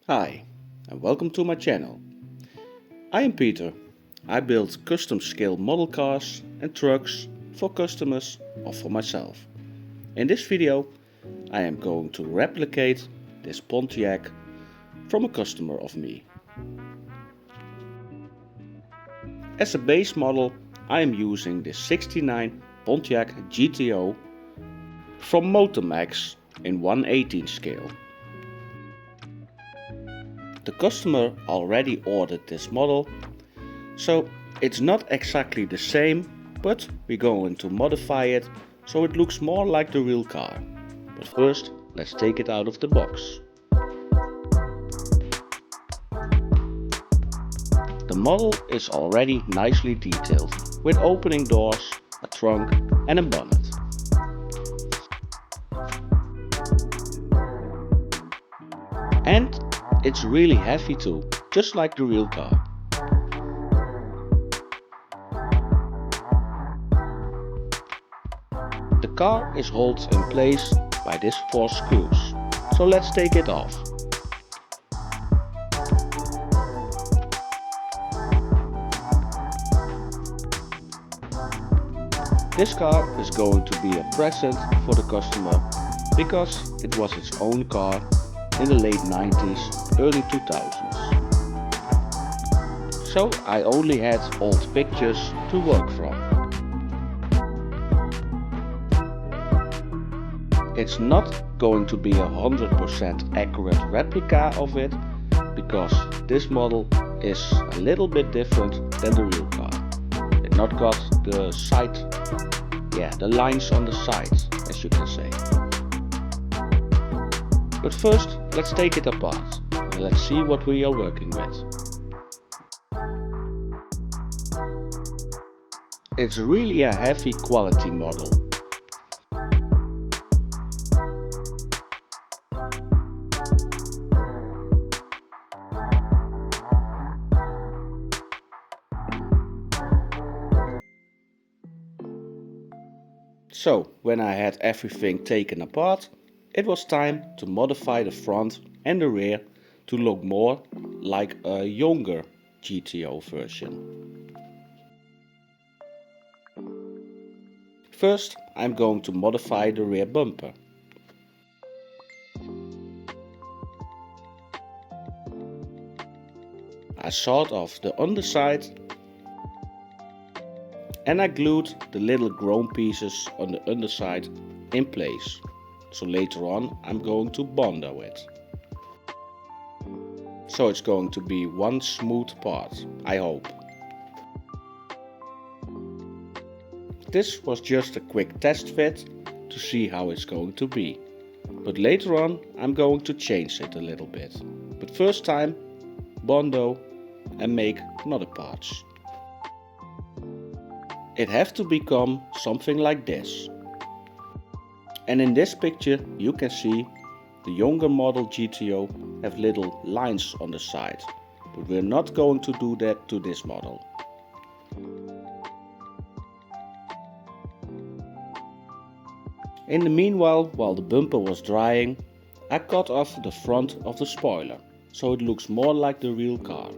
Hi, and welcome to my channel. I am Peter. I build custom scale model cars and trucks for customers or for myself. In this video, I am going to replicate this Pontiac from a customer of me. As a base model, I am using this 69 Pontiac GTO from Motormax in 1/18 scale. The customer already ordered this model, so it's not exactly the same, but we're going to modify it so it looks more like the real car. But first, let's take it out of the box. The model is already nicely detailed, with opening doors, a trunk and a bonnet. And it's really heavy too, just like the real car. The car is held in place by these 4 screws, so let's take it off. This car is going to be a present for the customer because it was its own car in the late 90s, early 2000s. So I only had old pictures to work from. It's not going to be a 100% accurate replica of it because this model is a little bit different than the real car. It not got the the lines on the sides, as you can say. But first, let's take it apart and let's see what we are working with. It's really a heavy quality model. So, when I had everything taken apart, it was time to modify the front and the rear to look more like a younger GTO version. First, I'm going to modify the rear bumper. I sawed off the underside and I glued the little chrome pieces on the underside in place. So later on I'm going to bondo it. So it's going to be one smooth part, I hope. This was just a quick test fit to see how it's going to be. But later on I'm going to change it a little bit. But first time, bondo and make another parts. It has to become something like this. And in this picture you can see the younger model GTO have little lines on the side. But we're not going to do that to this model. In the meanwhile, while the bumper was drying, I cut off the front of the spoiler, so it looks more like the real car.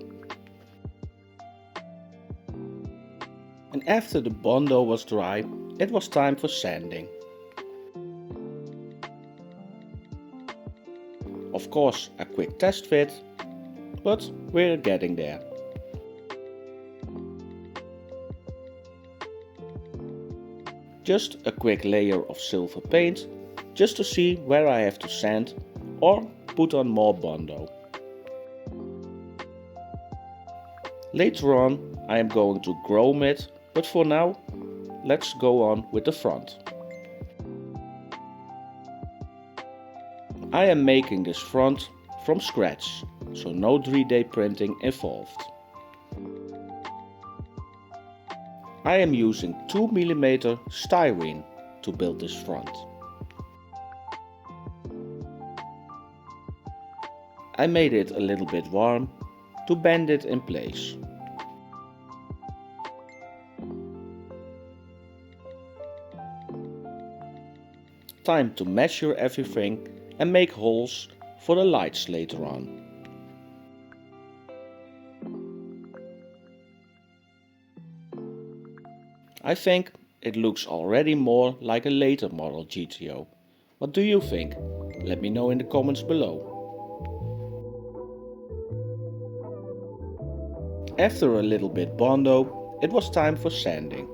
And after the bondo was dry, it was time for sanding. Of course, a quick test fit, but we're getting there. Just a quick layer of silver paint, just to see where I have to sand or put on more bondo. Later on I am going to chrome it, but for now let's go on with the front. I am making this front from scratch, so no 3D printing involved. I am using 2mm styrene to build this front. I made it a little bit warm to bend it in place. Time to measure everything and make holes for the lights later on. I think it looks already more like a later model GTO. What do you think? Let me know in the comments below. After a little bit Bondo, it was time for sanding.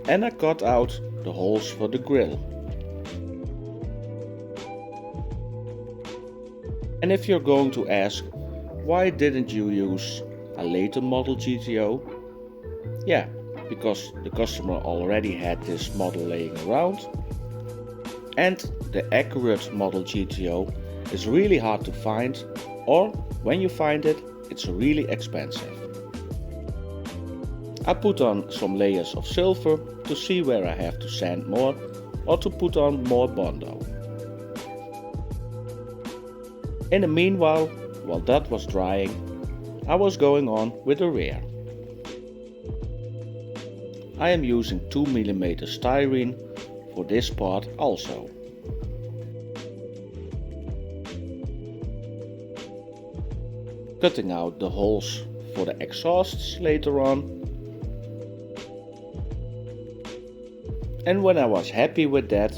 And I cut out the holes for the grille. And if you're going to ask, why didn't you use a later model GTO? Yeah, because the customer already had this model laying around. And the accurate model GTO is really hard to find, or when you find it, it's really expensive. I put on some layers of silver to see where I have to sand more or to put on more Bondo. In the meanwhile, while that was drying, I was going on with the rear. I am using 2mm styrene for this part also. Cutting out the holes for the exhausts later on. And when I was happy with that,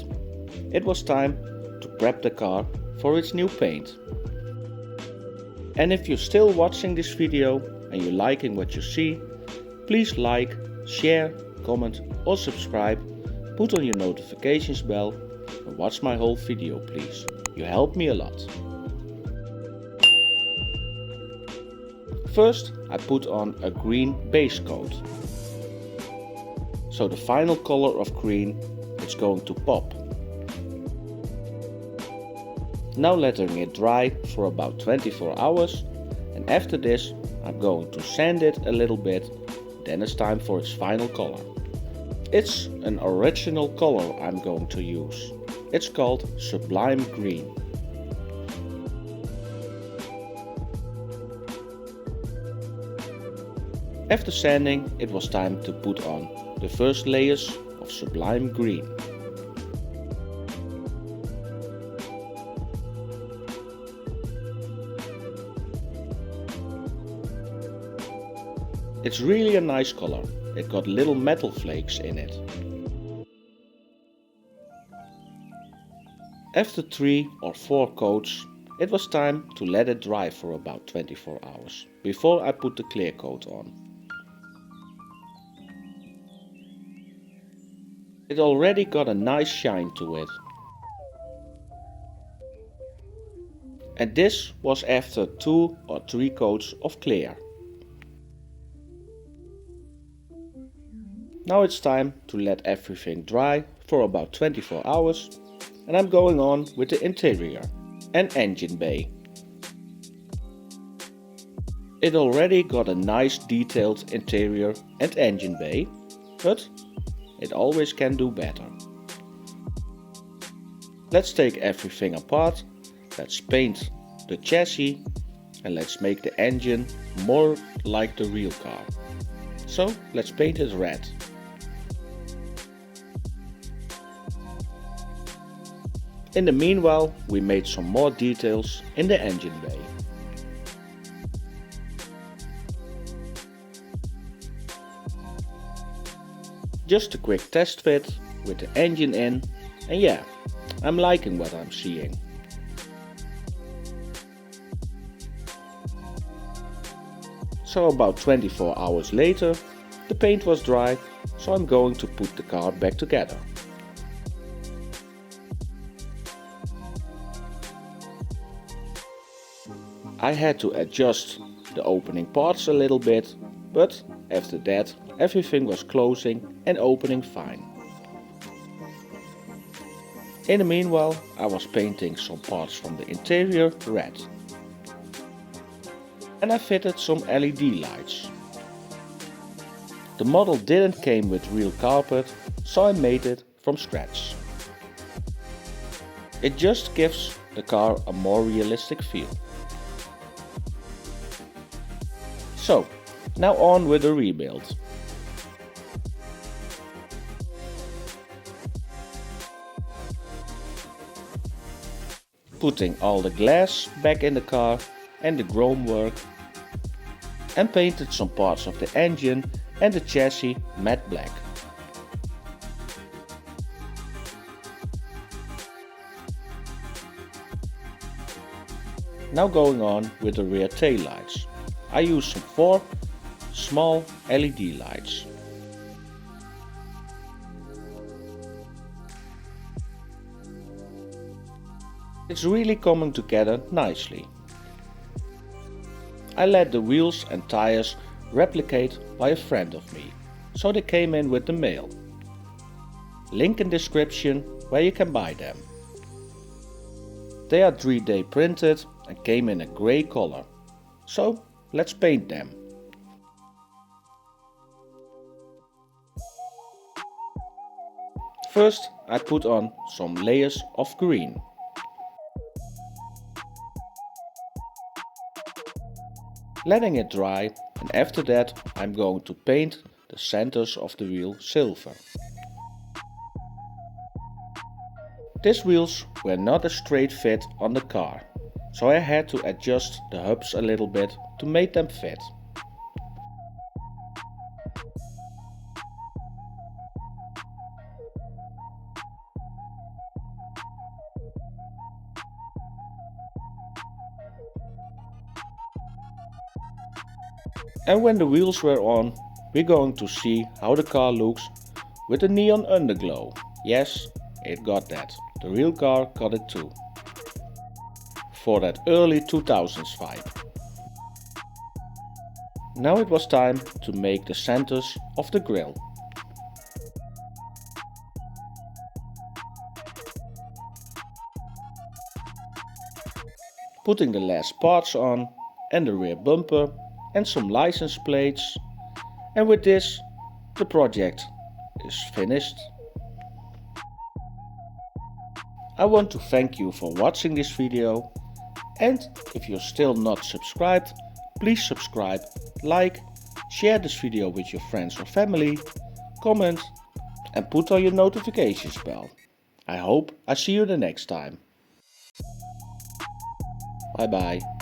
it was time to prep the car for its new paint. And if you're still watching this video and you're liking what you see, please like, share, comment or subscribe, put on your notifications bell and watch my whole video please. You help me a lot. First I put on a green base coat. So the final color of green is going to pop. Now letting it dry for about 24 hours, and after this I'm going to sand it a little bit, then it's time for its final color. It's an original color I'm going to use. It's called Sublime Green. After sanding, it was time to put on the first layers of Sublime Green. It's really a nice color. It got little metal flakes in it. After 3 or 4 coats, it was time to let it dry for about 24 hours before I put the clear coat on. It already got a nice shine to it. And this was after 2 or 3 coats of clear. Now it's time to let everything dry for about 24 hours and I'm going on with the interior and engine bay. It already got a nice detailed interior and engine bay, but it always can do better. Let's take everything apart, let's paint the chassis and let's make the engine more like the real car. So let's paint it red. In the meanwhile, we made some more details in the engine bay. Just a quick test fit with the engine in, and yeah, I'm liking what I'm seeing. So about 24 hours later, the paint was dry, so I'm going to put the car back together. I had to adjust the opening parts a little bit, but after that everything was closing and opening fine. In the meanwhile, I was painting some parts from the interior red. And I fitted some LED lights. The model didn't came with real carpet, so I made it from scratch. It just gives the car a more realistic feel. So, now on with the rebuild. putting all the glass back in the car and the chrome work, and painted some parts of the engine and the chassis matte black. Now going on with the rear tail lights. I used some 4 small LED lights. It's really coming together nicely. I let the wheels and tires replicate by a friend of me, so they came in with the mail. Link in description where you can buy them. They are 3D printed and came in a grey color, so let's paint them. First I put on some layers of green. Letting it dry, and after that I'm going to paint the centers of the wheel silver. These wheels were not a straight fit on the car, so I had to adjust the hubs a little bit to make them fit. And when the wheels were on, we're going to see how the car looks with the neon underglow. Yes, it got that. The real car got it too. For that early 2000s vibe. Now it was time to make the centers of the grille. Putting the last parts on and the rear bumper and some license plates, and with this the project is finished. I want to thank you for watching this video, and if you're still not subscribed, please subscribe, like, share this video with your friends or family, comment and put on your notifications bell. I hope I see you the next time. Bye bye.